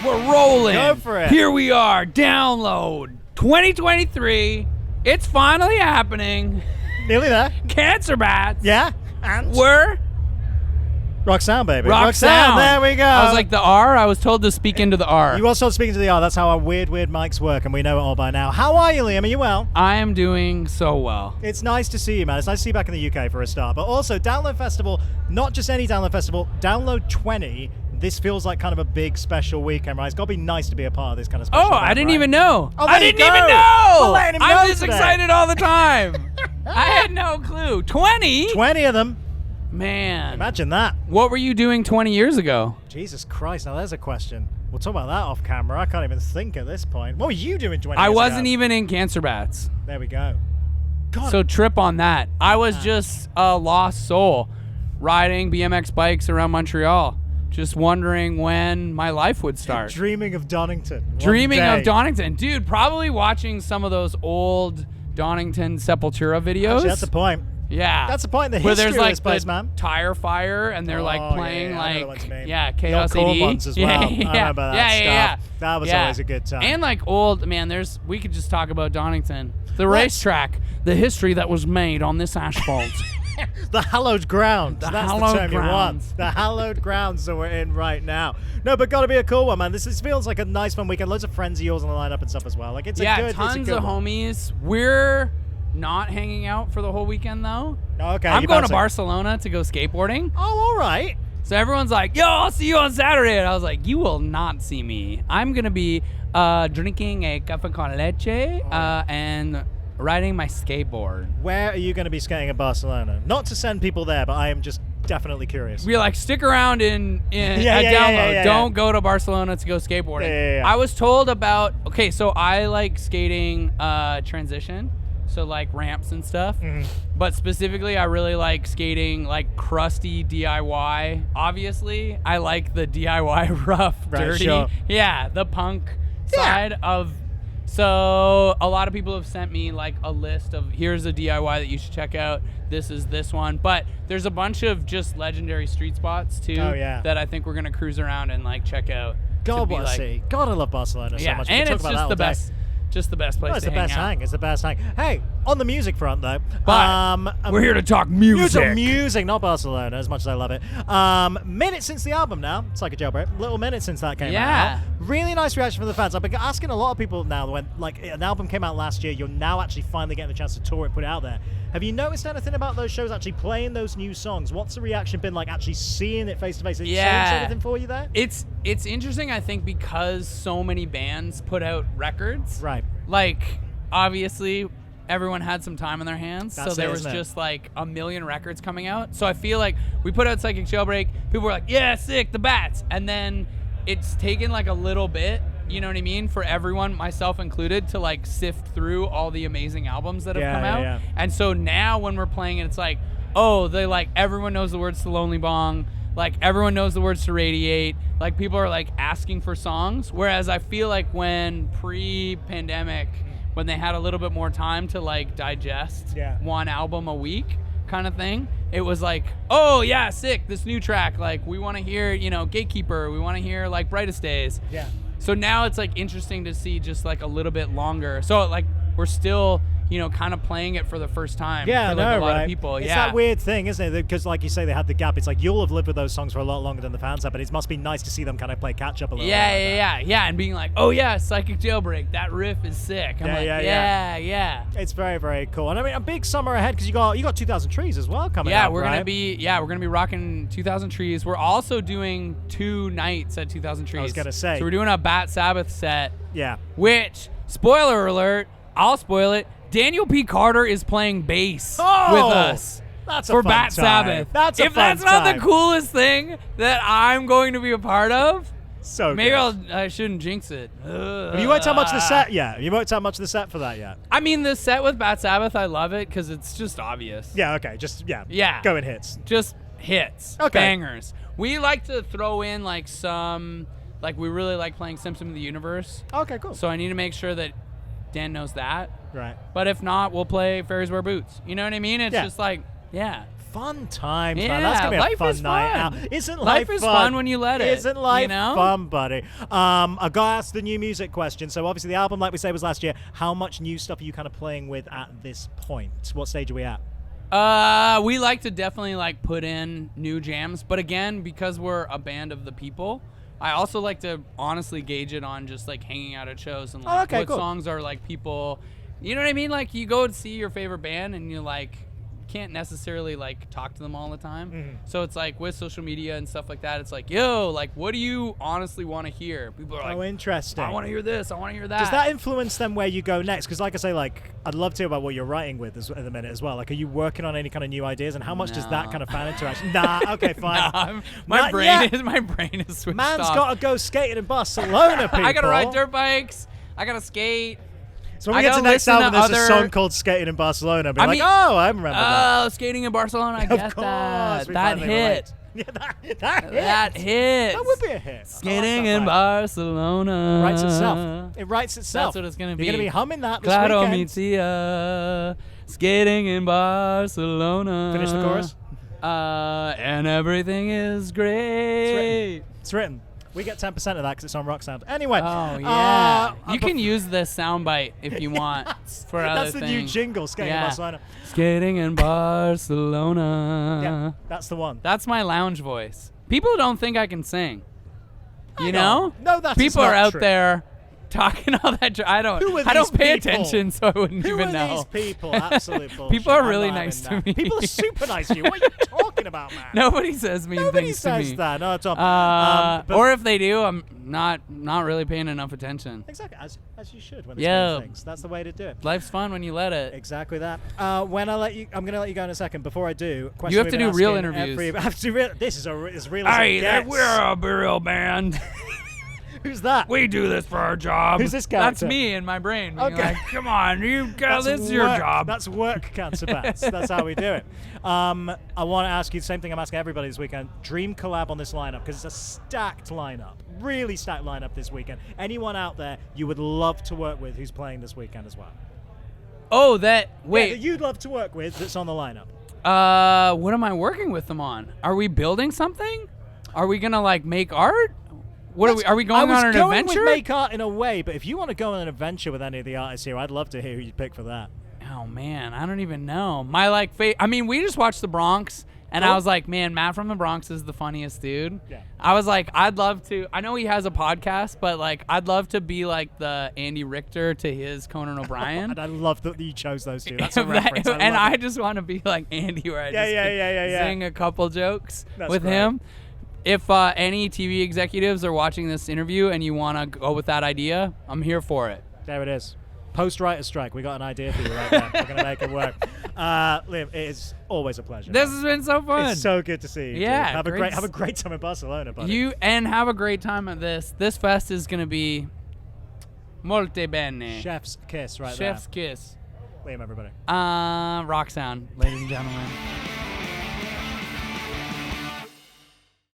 We're rolling. Go for it. Here we are. Download 2023. It's finally happening. Nearly there. Cancer Bats. Yeah. And We're rock sound, baby. rock sound. There we go. I was like the R. I was told to speak into the R. You also speaking to the R. That's how our weird mics work, and we know it all by now. How are you, Liam? Are you well? I am doing so well. It's nice to see you, man. It's nice to see you back in the UK for a start. But also, Download Festival, not just any Download Festival, Download 20. This feels like kind of a big special weekend, right? It's got to be nice to be a part of this kind of special event, I didn't right? even know. Oh, I there you didn't even go. know. We're letting him I'm know just today. excited all the time. I had no clue. 20? 20 of them. Man. Imagine that. What were you doing 20 years ago? Jesus Christ, now there's a question. We'll talk about that off camera. I can't even think at this point. What were you doing 20 I years wasn't ago? even in Cancer Bats. There we go. God. So trip on that. I was just a lost soul riding BMX bikes around Montreal, just wondering when my life would start. Dreaming of Donington. one Dreaming day. of Donington. Dude, probably watching some of those old Donington Sepultura videos. Actually, that's the point. Yeah. That's the point. The Where history there's of like this place, the man. tire fire and they're like Oh, playing yeah, I know the ones you mean. Chaos The old AD. corn ones as well. I remember that stuff. That was always a good time. And like old, man, we could just talk about Donington. The Let's. racetrack, the history that was made on this asphalt. The hallowed grounds. The That's hallowed the term you want. grounds. The hallowed grounds that we're in right now. No, but gotta be a cool one, man. This feels like a nice fun weekend. Loads of friends of yours on the lineup and stuff as well. Like it's a good tons of one. homies. We're not hanging out for the whole weekend though. Oh, okay, I'm you going to bouncing. Barcelona to go skateboarding. Oh, all right. So everyone's like, yo, I'll see you on Saturday. And I was like, you will not see me. I'm going to be drinking a café con leche and riding my skateboard. Where are you going to be skating in Barcelona? Not to send people there, but I am just definitely curious. Be like, stick around at Download. Yeah. Don't go to Barcelona to go skateboarding. Yeah. I was told about, okay, so I like skating transition. So like ramps and stuff. Mm-hmm. But specifically, I really like skating like crusty DIY. Obviously, I like the DIY rough, Right, dirty. sure. Yeah, the punk side of. So a lot of people have sent me like a list of here's a DIY that you should check out. This is this one. But there's a bunch of just legendary street spots too that I think we're gonna cruise around and like check out. God bless you. God, I love Barcelona so much. We And can it's talk about just that all the day. best. Just the best place It's to the best hang out. hang. It's the best hang. Hey, on the music front though, But we're here to talk music. Music, not Barcelona, as much as I love it. Minutes since the album now. It's like a jailbreak. Little minutes since that came out. Really nice reaction from the fans. I've been asking a lot of people now when like an album came out last year, you're now actually finally getting the chance to tour it, put it out there. Have you noticed anything about those shows actually playing those new songs? What's the reaction been like actually seeing it face to face? Has it changed anything for you there? It's interesting, I think, because so many bands put out records. Right. Like, obviously, everyone had some time on their hands, That's so there it, was isn't it? just like a million records coming out. So I feel like we put out Psychic Jailbreak, people were like, yeah, sick, the Bats. And then it's taken like a little bit, you know what I mean, for everyone, myself included, to like sift through all the amazing albums that have come out. Yeah. And so now when we're playing it, it's like, oh, they like, everyone knows the words to Lonely Bong. Like, everyone knows the words to Radiate. Like, people are, like, asking for songs. Whereas I feel like when pre-pandemic, when they had a little bit more time to, like, digest one album a week kind of thing, it was like, oh, yeah, sick, this new track. Like, we want to hear, you know, Gatekeeper. We want to hear, like, Brightest Days. Yeah. So now it's, like, interesting to see just, like, a little bit longer. So, like, we're still, you know, kind of playing it for the first time for like a lot of people. It's that weird thing, isn't it? Because like you say, they had the gap. It's like you'll have lived with those songs for a lot longer than the fans have, but it must be nice to see them kind of play catch up a little bit. Yeah, and being like, oh yeah, Psychic Jailbreak, that riff is sick. I'm yeah. It's very, very cool. And I mean, a big summer ahead because you got 2,000 Trees as well coming up. We're gonna be rocking 2,000 Trees. We're also doing 2 nights at 2,000 Trees. I was gonna say. So we're doing a Bat Sabbath set. Yeah. Which, spoiler alert, I'll spoil it. Daniel P. Carter is playing bass with us. That's for a fun Bat time. Sabbath. If that's not the coolest thing that I'm going to be a part of, so maybe I shouldn't jinx it. Have you worked out much of the set yet? Have you worked out much of the set for that yet? I mean, the set with Bat Sabbath, I love it because it's just obvious. Yeah, okay. Just, going hits. Just hits. Okay. Bangers. We like to throw in like some, like we really like playing Symptom of the Universe. Okay, cool. So I need to make sure that Dan knows that. Right. But if not, we'll play Fairies Wear Boots. You know what I mean? It's just like, Fun times, Yeah, man. That's gonna be a life fun is night fun. out. Isn't Life life is fun when you let it, Isn't life you know? fun, buddy? I got asked the new music question. So obviously the album, like we say, was last year. How much new stuff are you kind of playing with at this point? What stage are we at? We like to definitely like put in new jams, but again, because we're a band of the people, I also like to honestly gauge it on just like hanging out at shows and like what songs are like people, you know what I mean? Like you go and see your favorite band and you like can't necessarily like talk to them all the time. So it's like with social media and stuff like that, it's like, yo, like what do you honestly want to hear? People are like, oh, interesting. I want to hear this, I want to hear that. Does that influence then where you go next? Because like I say, like I'd love to hear about what you're writing with at the minute as well. Like, are you working on any kind of new ideas, and how much does that kind of fan interaction? Nah, okay, fine. My brain is switched Man's off. got to go skating in Barcelona, people. I gotta ride dirt bikes. I gotta skate. So when we get to next album, there's a song called "Skating in Barcelona." Be like, oh, I remember that. Oh, skating in Barcelona. I get that. That hit. Yeah, that hit. That hit. That would be a hit. Skating in Barcelona. Writes itself. It writes itself. That's what it's gonna be. You're gonna be humming that this Claro weekend. Mitia, skating in Barcelona. Finish the chorus. And everything is great. It's written. We get 10% of that because it's on Rock Sound. Anyway. Oh, yeah. You can use this soundbite if you want for other That's the things. new jingle, Skating in Barcelona. Skating in Barcelona. Yeah, that's the one. That's my lounge voice. People don't think I can sing. You know? No, that's People not are out true. there talking all that. I don't pay attention, so I wouldn't even know. Who are these people? Absolute bullshit. People are I'm really not nice having to that. me. People are super nice to you. What are you talking about, man? Nobody says mean Nobody things to me. says that. No, Tom. Or if they do, I'm not really paying enough attention. Exactly, as you should when it's good things. That's the way to do it. Life's fun when you let it. Exactly that. When I'm going to let you go in a second. Before I do, question you have to we've do been real asking interviews. I have to do real. This is as real as it gets. We're a real band. Who's that? We do this for our job. Who's this That's character? me in my brain. Being Okay. like, come on, this is your work. job. That's work, Cancer Bats. That's how we do it. I want to ask you the same thing I'm asking everybody this weekend. Dream collab on this lineup, because it's a stacked lineup. Really stacked lineup this weekend. Anyone out there you would love to work with who's playing this weekend as well? Oh, that that you'd love to work with that's on the lineup. What am I working with them on? Are we building something? Are we gonna like make art? What are we going on an adventure? I was going with make art in a way, but if you want to go on an adventure with any of the artists here, I'd love to hear who you pick for that. Oh man, I don't even know. My like, I mean, we just watched The Bronx, and I was like, man, Matt from The Bronx is the funniest dude. Yeah. I was like, I'd love to. I know he has a podcast, but like, I'd love to be like the Andy Richter to his Conan O'Brien. And I love that you chose those two. That's a reference. I just want to be like Andy, where I just sing a couple jokes with him. If any TV executives are watching this interview and you want to go with that idea, I'm here for it. There it is. Post-writer strike. We got an idea for you right there. We're going to make it work. Liam, it is always a pleasure. This has been so fun. It's so good to see you. Yeah. Dude. Have a great time in Barcelona, buddy. Have a great time at this. This fest is going to be molte bene. Chef's kiss right Chef's kiss. Liam, everybody. Rock sound, ladies and gentlemen.